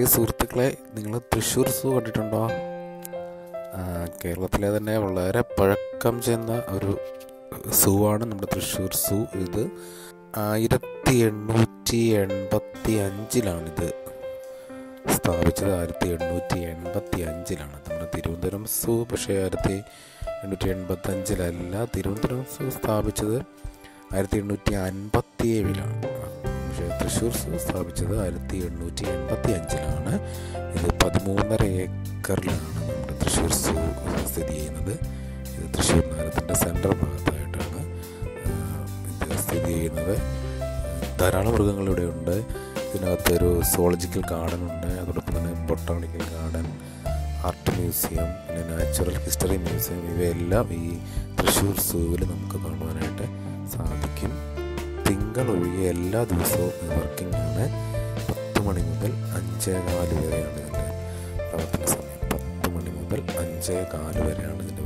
പ്രിയ സുഹൃത്തുക്കളെ, നിങ്ങൾ തൃശ്ശൂർ സൂ കണ്ടിട്ടുണ്ടോ? കേരളത്തിലെ തന്നെ വളരെ പഴക്കം ചെന്ന ഒരു സൂ ആണ് നമ്മുടെ തൃശ്ശൂർ സൂ. ഇത് 1885 സ്ഥാപിച്ചത്. 1885 നമ്മുടെ തിരുവനന്തപുരം സൂ പക്ഷേ 1885 തിരുവനന്തപുരം സൂ സ്ഥാപിച്ചത് 1857 പക്ഷേ തൃശ്ശൂർ സൂ സ്ഥാപിച്ചത് 1885 ഇത് 13.5 ഏക്കറിലാണ് നമ്മുടെ തൃശ്ശൂർ സൂ സ്ഥിതി ചെയ്യുന്നത്. ഇത് തൃശ്ശൂർ നഗരത്തിൻ്റെ സെൻട്രൽ ഭാഗത്തായിട്ടാണ് ഇത് സ്ഥിതി ചെയ്യുന്നത്. ധാരാളം മൃഗങ്ങളിവിടെ ഉണ്ട്. ഇതിനകത്തൊരു സുവോളജിക്കൽ ഗാർഡൻ ഉണ്ട്, അതോടൊപ്പം തന്നെ ബൊട്ടാണിക്കൽ ഗാർഡൻ, ആർട്ട് മ്യൂസിയം, പിന്നെ നാച്ചുറൽ ഹിസ്റ്ററി മ്യൂസിയം, ഇവയെല്ലാം ഈ തൃശ്ശൂർ സൂവിൽ നമുക്ക് കാണുവാനായിട്ട് സാധിക്കും. തിങ്കൾ ഒഴികെ എല്ലാ ദിവസവും വർക്കിംഗ് ആണ്. 10 മണി മുതൽ 5:15 വരെയാണ് ഇതിൻ്റെ പ്രവർത്തന സമയം. 10 മണി മുതൽ 5:15 വരെയാണ് ഇതിൻ്റെ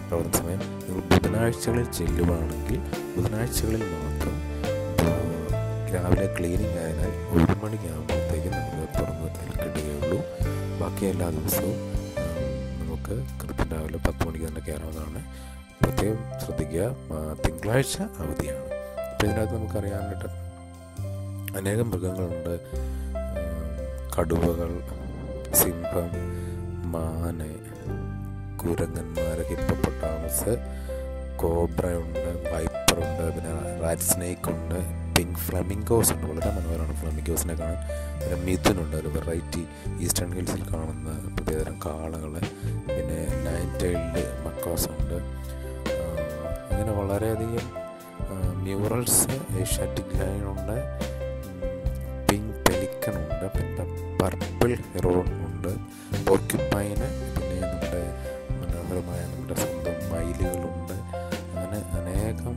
പ്രവർത്തന സമയം. നിങ്ങൾ ബുധനാഴ്ചകളിൽ ചെല്ലുവാണെങ്കിൽ ബുധനാഴ്ചകളിൽ മാത്രം രാവിലെ ക്ലീനിങ് ആയതിനാൽ 1 മണിയാകുമ്പോഴത്തേക്കും നമുക്ക് തുറന്ന് കിട്ടുകയുള്ളൂ. ബാക്കി എല്ലാ ദിവസവും നമുക്ക് കൃത്യം രാവിലെ 10 മണിക്ക് തന്നെ കയറാവുന്നതാണ്. പ്രത്യേകം ശ്രദ്ധിക്കുക, തിങ്കളാഴ്ച അവധിയാണ്. അപ്പോൾ ഇതിനകത്ത് നമുക്കറിയാനായിട്ട് അനേകം മൃഗങ്ങളുണ്ട്. കടുവകൾ, സിംഹം, മാന്, കുരങ്ങന്മാർ, ഹിപ്പോപ്പൊട്ടാമസ്, കോബ്രയുണ്ട്, വൈപ്പറുണ്ട്, പിന്നെ റാറ്റ് സ്നേക്ക് ഉണ്ട്, പിങ്ക് ഫ്ലമിംഗോസ് ഉണ്ട്. വളരെ മനോഹരമാണ് ഫ്ലമിംഗോസിനെ കാണാൻ. പിന്നെ മിഥുനുണ്ട്, ഒരു വെറൈറ്റി ഈസ്റ്റേൺ ഹിൽസിൽ കാണുന്ന പ്രത്യേകതരം കാളകൾ. പിന്നെ നൈൻ ടൈൽഡ് മക്കാസ് ഉണ്ട്. അങ്ങനെ വളരെയധികം മ്യൂറൽസ്, ഏഷ്യാറ്റിക് ലയൺ ഉണ്ട്, പിങ്ക് പെലിക്കൺ ഉണ്ട്, പിന്നെ പർപ്പിൾ ഹെറോൺ ഉണ്ട്, പോർക്യുപ്പൈന്, പിന്നെ നമ്മുടെ മനോഹരമായ നമ്മുടെ സ്വന്തം മയിലുകളുണ്ട്. അങ്ങനെ അനേകം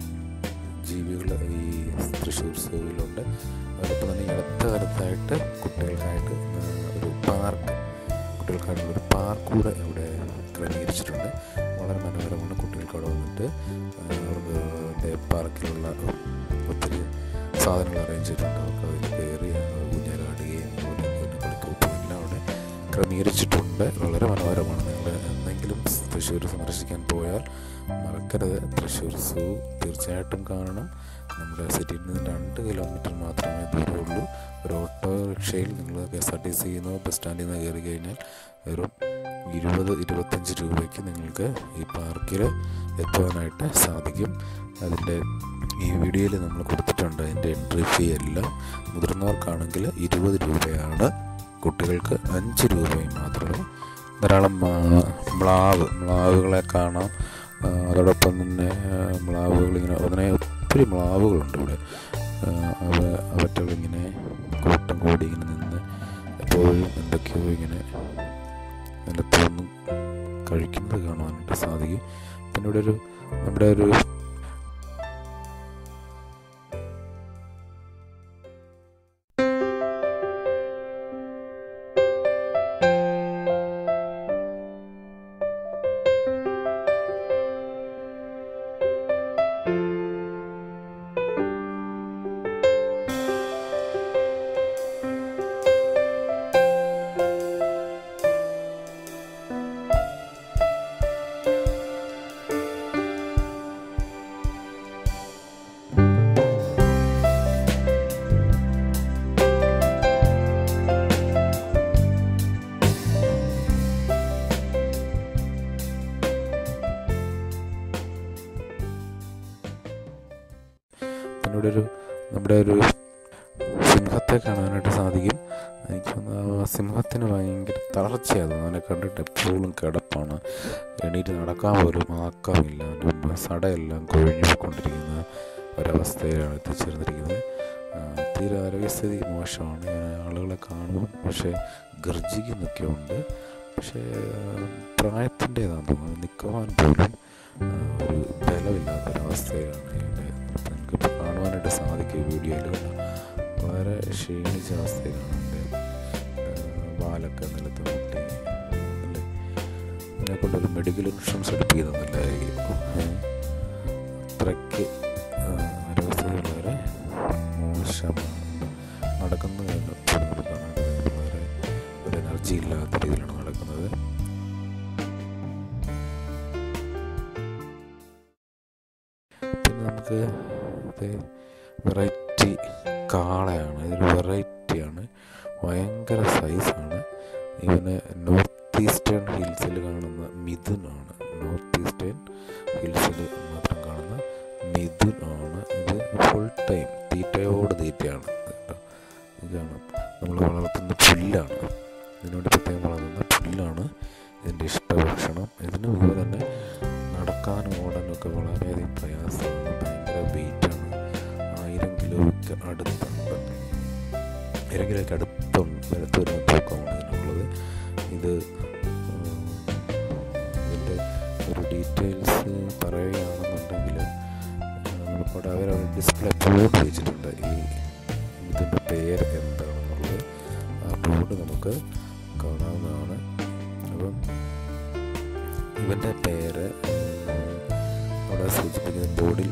ജീവികൾ ഈ തൃശ്ശൂർ സൂവിലുണ്ട്. അതോടൊപ്പം തന്നെ ഈ അടുത്ത കാലത്തായിട്ട് കുട്ടികൾക്കായിട്ട് കുട്ടികൾക്കായിട്ടുള്ളൊരു പാർക്ക് കൂടെ ഇവിടെ ക്രമീകരിച്ചിട്ടുണ്ട്. വളരെ മനോഹരമാണ്. കുട്ടികൾക്ക് അവിടെ വന്നിട്ട് അവർക്ക് പാർക്കിലുള്ള ഒത്തിരി സാധനങ്ങൾ അറേഞ്ച് ചെയ്തിട്ടുണ്ട്. അവർക്ക് അതിൽ കയറി ഊഞ്ഞാലാടുകയും കളിക്കോപ്പും എല്ലാം അവിടെ ക്രമീകരിച്ചിട്ടുണ്ട്. വളരെ മനോഹരമാണ്. നിങ്ങൾ എന്തെങ്കിലും തൃശ്ശൂർ സന്ദർശിക്കാൻ പോയാൽ മറക്കരുത്, തൃശ്ശൂർ സൂ തീർച്ചയായിട്ടും കാണണം. നമ്മുടെ സിറ്റിയിൽ നിന്ന് 2 കിലോമീറ്റർ മാത്രമേ ദൂരമുള്ളൂ. ഒരു ഓട്ടോറിക്ഷയിൽ നിങ്ങൾ KSRTC ബസ് സ്റ്റാൻഡിൽ നിന്ന് കയറി കഴിഞ്ഞാൽ വെറും 20-25 രൂപയ്ക്ക് നിങ്ങൾക്ക് ഈ പാർക്കിൽ എത്തുവാനായിട്ട് സാധിക്കും. അതിൻ്റെ ഈ വീഡിയോയിൽ നമ്മൾ കൊടുത്തിട്ടുണ്ട് അതിൻ്റെ എൻട്രി ഫീ എല്ലാം. മുതിർന്നവർക്കാണെങ്കിൽ 20 രൂപയാണ്, കുട്ടികൾക്ക് 5 രൂപയും മാത്രമേ. ധാരാളം മ്ലാവുകളെ കാണാം. അതോടൊപ്പം തന്നെ മ്ലാവുകളിങ്ങനെ ഒത്തിരി മ്ലാവുകളുണ്ട് ഇവിടെ. അവറ്റകളിങ്ങനെ കൂട്ടം കൂടി ഇങ്ങനെ നിന്ന് എപ്പോഴും എന്തൊക്കെയോ ഇങ്ങനെ നിലത്തൊന്നും കഴിക്കുന്നത് കാണുവാനായിട്ട് സാധിക്കും. പിന്നെ ഇവിടെ നമ്മുടെ ഒരു നമ്മുടെ ഒരു സിംഹത്തെ കാണാനായിട്ട് സാധിക്കും. എനിക്ക് സിംഹത്തിന് ഭയങ്കര തളർച്ചയാണ്. അതിനെ കണ്ടിട്ട് എപ്പോഴും കിടപ്പാണ്. എണീറ്റ് നടക്കാൻ പോലും ആക്കാമില്ല. അതിൻ്റെ സടയെല്ലാം കൊഴിഞ്ഞു പോയിക്കൊണ്ടിരിക്കുന്ന ഒരവസ്ഥയിലാണ് എത്തിച്ചേർന്നിരിക്കുന്നത്. തീരെ ആരോഗ്യസ്ഥിതി മോശമാണ്. ആളുകളെ കാണുമ്പോൾ പക്ഷേ ഗർജിക്കുന്നൊക്കെ ഉണ്ട്. പക്ഷേ പ്രായത്തിൻ്റേതാണെന്ന് തോന്നുന്നു. നിൽക്കുവാൻ പോലും ഒരു ബലമില്ലാത്തൊരവസ്ഥയിലാണ് ഇവിടെ നമുക്കിപ്പോൾ കാണുവാനായിട്ട് സാധിക്കും. വീഡിയോയിൽ വളരെ ക്ഷീണിച്ച അവസ്ഥയിലാണ് എൻ്റെ വാലൊക്കെ നിലത്ത് മുട്ടി അല്ലേ. ഇതിനെ കൊണ്ടൊരു മെഡിക്കൽ ഇൻഷുറൻസ് എടുപ്പിക്കുന്നില്ലായിരിക്കും. അത്രയ്ക്ക് ആരോഗ്യസ്ഥിതി വളരെ മോശമാണ്. നടക്കുന്ന വളരെ പിന്നെ നമുക്ക് വെറൈറ്റി കാളയാണ്. ഇതൊരു വെറൈറ്റിയാണ്, ഭയങ്കര സൈസാണ്. ഇവന് നോർത്ത് ഈസ്റ്റേൺ ഹിൽസിൽ കാണുന്ന മിഥുനാണ്. നോർത്ത് ഈസ്റ്റേൺ ഹിൽസിൽ മാത്രം കാണുന്ന മിഥുൻ ആണ്. ഇത് ഫുൾ ടൈം തീറ്റയോട് തീറ്റയാണ് കേട്ടോ. ഇതാണ് നമ്മൾ വളർത്തുന്ന പുല്ലാണ്, ഇതിനോട് പ്രത്യേകം വളർത്തുന്ന പുല്ലാണ് ഇതിൻ്റെ ഇഷ്ടഭക്ഷണം. ഇതിന് മുമ്പ് തന്നെ നടക്കാനും ഓടാനും ഒക്കെ വളരെയധികം പ്രയാസമാണ്, ഭയങ്കര വെയിറ്റാണ്. 1000 കിലോയ്ക്ക് അടുത്തുണ്ട്, 1000 കിലോയ്ക്ക് അടുത്ത് വരുന്ന തൂക്കമാണ് ഇതിനുള്ളത്. ഇതിൻ്റെ ഒരു ഡീറ്റെയിൽസ് പറയുകയാണെന്നുണ്ടെങ്കിൽ നമുക്കവിടെ അവരവിടെ ഡിസ്പ്ലേ ബോർഡ് വെച്ചിട്ടുണ്ട്. ഇതിൻ്റെ പേര് എന്താണെന്നുള്ളത് ആ ബോർഡ് നമുക്ക് കാണാവുന്നതാണ്. അപ്പം ഇവൻ്റെ പേര് അവിടെ ബോർഡിൽ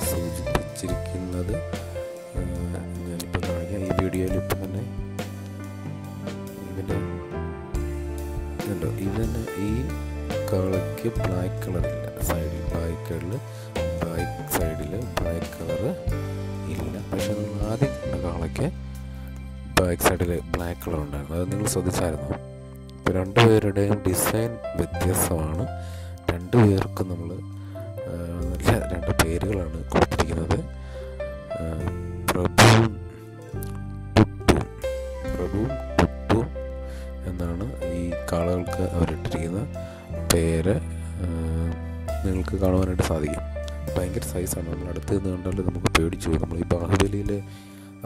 സൂചിപ്പിച്ചിരിക്കുന്നത് ഞാനിപ്പോൾ കാണിക്കാം. ഈ വീഡിയോയിൽ ഇപ്പം തന്നെ ഇതിന് ഈ കാളയ്ക്ക് ബ്ലാക്ക് കളറില്ല, സൈഡിൽ ബാക്ക് സൈഡിൽ ബ്ലാക്ക് കളറ് ഇല്ല. പക്ഷെ നമ്മൾ ആദ്യം കണ്ട കാളയ്ക്ക് ബാക്ക് സൈഡിൽ ബ്ലാക്ക് കളർ ഉണ്ടായിരുന്നു. അത് നിങ്ങൾ ശ്രദ്ധിച്ചായിരുന്നോ? ഇപ്പോൾ രണ്ടുപേരുടെയും ഡിസൈൻ വ്യത്യസ്തമാണ്. രണ്ടുപേർക്കും നമ്മൾ നല്ല 2 പേരുകളാണ് കൊടുത്തിരിക്കുന്നത്. പ്രഭുവും ടുട്ടു എന്നാണ് ഈ കാളകൾക്ക് അവരിട്ടിരിക്കുന്ന പേര്. നിങ്ങൾക്ക് കാണുവാനായിട്ട് സാധിക്കും. ഭയങ്കര സൈസാണ്. നമ്മൾ അടുത്ത് നിന്ന് കണ്ടാൽ നമുക്ക് പേടിച്ചു പോകും. നമ്മൾ ഈ ബാഹുബലിയിലെ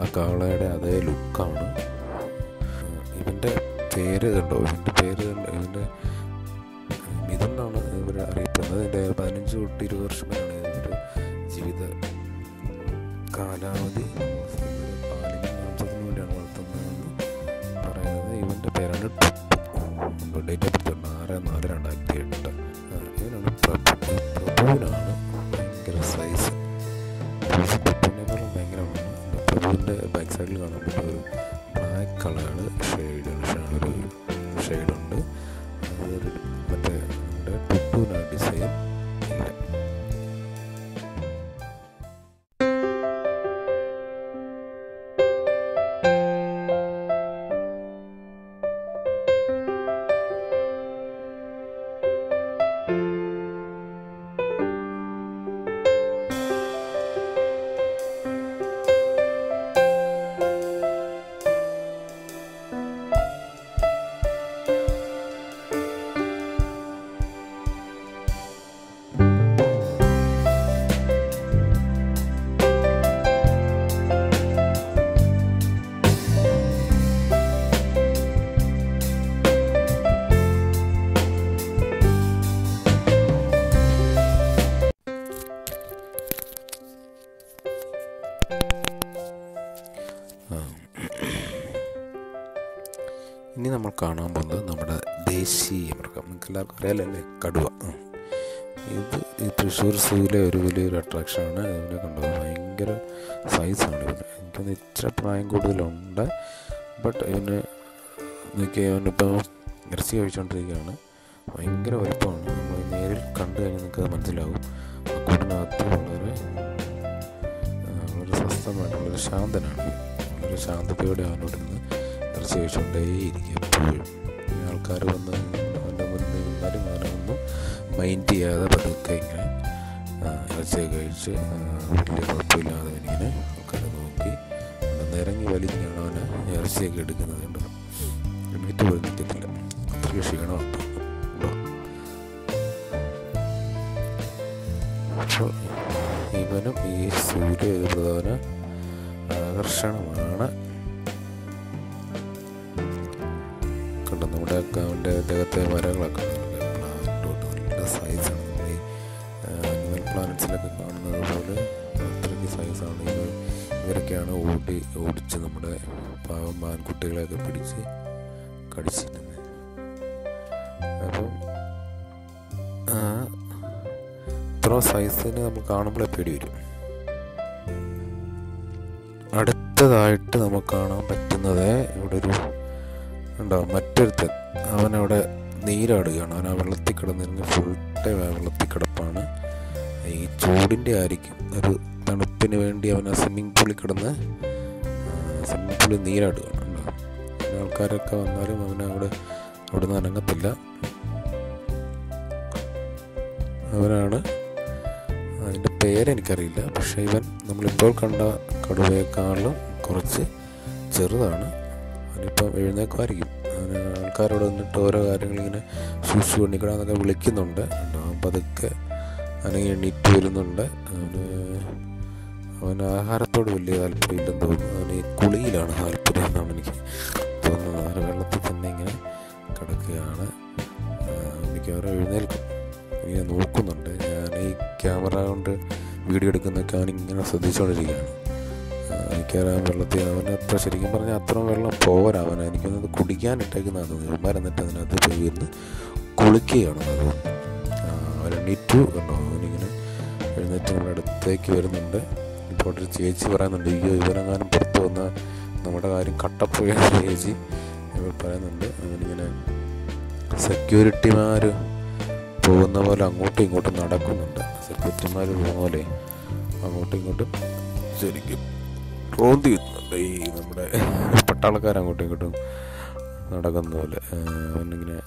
ആ കാളയുടെ അതേ ലുക്കാണ്. ഇവൻ്റെ പേര് കണ്ടോ? ഇവൻ്റെ മിഥുനാണ് ഇവർ അറിയപ്പെടുന്നത്. ഇതിൻ്റെ 15 തൊട്ട് 20 വർഷം വരെയാണ് ഇതിൻ്റെ ജീവിത കാലാവധി. പാലിനും മാംസത്തിനു വേണ്ടിയാണ് വളർത്തുന്നതെന്ന് പറയുന്നത്. ഇവൻ്റെ പേരാണ് ടുട്ടു. Date of birth 6/4/2008. ഇവനാണ് പ്രഭുവിനാണ് ഭയങ്കര സൈസ്. ടുട്ടുവിനേക്കാളും ഭയങ്കരമാണ്. പ്രഭുവിൻ്റെ ബാക്ക് സൈഡിൽ കാണാൻ പറ്റുന്ന ഒരു ബ്ലാക്ക് കളറാണ് ഒരു ഷെയ്ഡുണ്ട്. അതൊരു മറ്റേ ടുട്ടുവിനാ ഡിസൈൻ ഇല്ല. ഇനി നമ്മൾ കാണാൻ പോകുന്നത് നമ്മുടെ ദേശീയ മൃഗം. നിങ്ങൾക്ക് എല്ലാവർക്കും അറിയാലല്ലേ, കടുവ. ഇത് ഈ തൃശ്ശൂർ സൂവിലെ ഒരു വലിയൊരു അട്രാക്ഷനാണ്. ഇതിനെ കണ്ടത് ഭയങ്കര സൈസാണ്. എനിക്കൊന്ന് ഇച്ചിരി പ്രായം കൂടുതലുണ്ട്. ബട്ട് ഇവനിപ്പോൾ ഇറച്ചി കഴിച്ചുകൊണ്ടിരിക്കുകയാണ്. ഭയങ്കര വലുപ്പമാണ്. നമ്മൾ നേരിൽ കണ്ടു കഴിഞ്ഞാൽ നിങ്ങൾക്ക് മനസ്സിലാവും. കൂടിനകത്ത് വളരെ സ്വസ്ഥമായിട്ട് വളരെ ശാന്തനാണ്. വളരെ ശാന്തതയോടെ അവനോട് നിന്ന് ഇറച്ചി കഴിച്ചുകൊണ്ടേയിരിക്കും എപ്പോഴും. ആൾക്കാർ വന്ന് അവൻ്റെ മുന്നിൽ നിന്നാലും അവനൊന്നും മൈൻഡ് ചെയ്യാതെ പതുക്കെ ഇങ്ങനെ ഇറച്ചിയൊക്കെ കഴിച്ച് വലിയ കുഴപ്പമില്ലാതെ ഇങ്ങനെ ആൾക്കാരെ നോക്കി നിരങ്ങി വലിഞ്ഞാണ് അവന് ഇറച്ചിയൊക്കെ എടുക്കുന്നത്. കണ്ടോ, എണീറ്റ് പോയി നിൽക്കത്തില്ല, അത്രയ്ക്ക് ക്ഷീണമുണ്ട്. അപ്പോൾ ഇവനും ഈ സൂര്യ ഒരു പ്രധാന ആകർഷണമാണ്. കണ്ടോ, നമ്മുടെ അവൻ്റെ ദേഹത്തെ മരങ്ങളൊക്കെ നല്ല സൈസാണ്. നമ്മൾ ഈ അനിമൽ പ്ലാനറ്റ്സിലൊക്കെ കാണുന്നത് പോലെ അത്രയ്ക്ക് സൈസാണ്. ഇവരൊക്കെയാണ് ഓടിച്ച് നമ്മുടെ പാവം മാൻകുട്ടികളെയൊക്കെ പിടിച്ച് കടിച്ചിരുന്നത്. അപ്പം ഇത്ര സൈസിന് നമ്മൾ കാണുമ്പോഴേ പേടി വരും. അടുത്തതായിട്ട് നമുക്ക് കാണാൻ പറ്റുന്നത് ഇവിടെ ഒരു ഉണ്ടാവും മറ്റൊരുത്തൻ. അവനവിടെ നീരാടുകയാണ്. അവൻ ആ വെള്ളത്തിൽ കിടന്നിരുന്ന് ഫുൾ ടൈം ആ വെള്ളത്തിൽ കിടപ്പാണ്. ഈ ചൂടിൻ്റെ ആയിരിക്കും, ഒരു തണുപ്പിന് വേണ്ടി അവൻ ആ സ്വിമ്മിംഗ് പൂളിൽ കിടന്ന് സ്വിമ്മിംഗ് പൂളിൽ നീരാടുകയാണ്. ആൾക്കാരൊക്കെ വന്നാലും അവിടെ നിന്ന് അനങ്ങത്തില്ല. അവനാണ്, അതിൻ്റെ പേരെനിക്കറിയില്ല, പക്ഷേ ഇവൻ നമ്മളിപ്പോൾ കണ്ട കടുവയെക്കാളും കുറച്ച് ചെറുതാണ്. അവനിപ്പം എഴുന്നേക്കുമായിരിക്കും. അവന് ആൾക്കാരോട് വന്നിട്ട് ഓരോ കാര്യങ്ങളിങ്ങനെ ശൂശു എണ്ണിക്കടാന്നൊക്കെ വിളിക്കുന്നുണ്ട്. അപ്പം അതൊക്കെ അനങ്ങി എണ്ണീറ്റ് വരുന്നുണ്ട്. അവന് ആഹാരത്തോട് വലിയ താല്പര്യമില്ലെന്ന് തോന്നുന്നു. അവന് ഈ കുളിയിലാണ് താല്പര്യം എന്നാണ് എനിക്ക് തോന്നുന്നത്. അവന് വെള്ളത്തിൽ തന്നെ ഇങ്ങനെ കിടക്കുകയാണ്. എനിക്ക് അവരെ എഴുന്നേൽക്കും, ഇങ്ങനെ നോക്കുന്നുണ്ട്. ഞാൻ ഈ ക്യാമറ കൊണ്ട് വീഡിയോ എടുക്കുന്നതൊക്കെ അവനിങ്ങനെ ശ്രദ്ധിച്ചുകൊണ്ടിരിക്കുകയാണ്. എനിക്കറിയാൻ വെള്ളത്തിൽ അവനത്ര, ശരിക്കും പറഞ്ഞാൽ അത്രയും വെള്ളം പോരാ. എനിക്കൊന്നത് കുടിക്കാനിട്ടേക്കുന്നതാണ് തോന്നുന്നു. ഇവന്മാർ എന്നിട്ട് അതിനകത്ത് പോയി ഇരുന്ന് കുളിക്കുകയാണ്. അത് അവനെണീറ്റു കണ്ടോ. അവനിങ്ങനെ എഴുന്നേറ്റ് നമ്മുടെ അടുത്തേക്ക് വരുന്നുണ്ട്. ഇപ്പോൾ ഒരു ചേച്ചി പറയുന്നുണ്ട്, അയ്യോ ഇവരെങ്ങാനും പുറത്ത് വന്നാൽ നമ്മുടെ കാര്യം കട്ടപ്പോയെന്ന് ചേച്ചി ഇവർ പറയുന്നുണ്ട്. അവനിങ്ങനെ സെക്യൂരിറ്റിമാർ പോകുന്ന പോലെ അങ്ങോട്ടും ഇങ്ങോട്ടും നടക്കുന്നുണ്ട്. സെക്യൂരിറ്റിമാർ പോകുന്ന പോലെ അങ്ങോട്ടും ഇങ്ങോട്ടും ശരിക്കും റോന്തി വരുന്നുണ്ട്. ഈ നമ്മുടെ പട്ടാളക്കാരങ്ങോട്ടും ഇങ്ങോട്ടും നടക്കുന്ന പോലെ അവനിങ്ങനെ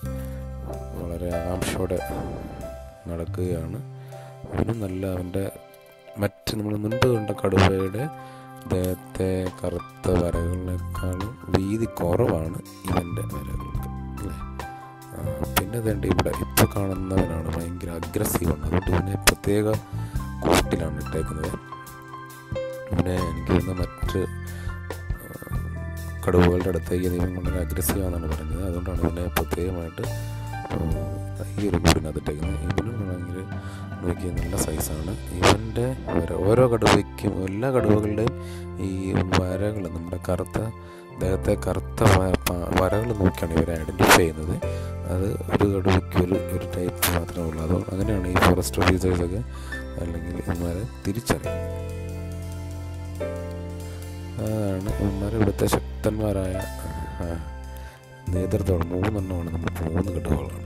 വളരെ ആകാംക്ഷയോടെ നടക്കുകയാണ്. അവനും നല്ല, അവൻ്റെ മറ്റ് നമ്മൾ മുൻപ് കണ്ട കടുവയുടെ ദേഹത്തെ കറുത്ത വരകളിനേക്കാളും വീതി കുറവാണ് ഇവൻ്റെ വരകൾക്ക് അല്ലേ. പിന്നെ അതേണ്ട ഇവിടെ ഇപ്പോൾ കാണുന്നവനാണ് ഭയങ്കര അഗ്രസീവാണ്. അതുകൊണ്ട് ഇവനെ പ്രത്യേക കൂട്ടിലാണ് ഇട്ടേക്കുന്നത്. ഇവനെ എനിക്ക് തോന്നുന്ന മറ്റ് കടുവകളുടെ അടുത്തേക്ക് ഇവൻ വളരെ അഗ്രസീവാണെന്നാണ് പറഞ്ഞത്. അതുകൊണ്ടാണ് ഇവനെ പ്രത്യേകമായിട്ട് ഈ ഒരു കൂടിനകത്തിട്ടേക്കുന്നത്. ഇവനും ഭയങ്കര നോക്കിയ നല്ല സൈസാണ്. ഇവൻ്റെ ഓരോ കടുവയ്ക്കും, എല്ലാ കടുവകളുടെയും ഈ വരകൾ, നമ്മുടെ ദേഹത്തെ കറുത്ത വരകൾ നോക്കിയാണ് ഇവരെ ഐഡൻറ്റിഫൈ ചെയ്യുന്നത്. അത് ഒരു കടുവയ്ക്ക് ഒരു ടൈപ്പ് മാത്രമേ ഉള്ളൂ. അത് അങ്ങനെയാണ് ഈ ഫോറസ്റ്റ് ഓഫീസേഴ്സൊക്കെ അല്ലെങ്കിൽ ഇവന്മാരെ തിരിച്ചറിയും. അതാണ് ഇവന്മാർ ഇവിടുത്തെ ശക്തന്മാരായ നേതൃത്വം. 3 എണ്ണമാണ്, നമ്മൾ 3 കടുവകളാണ്.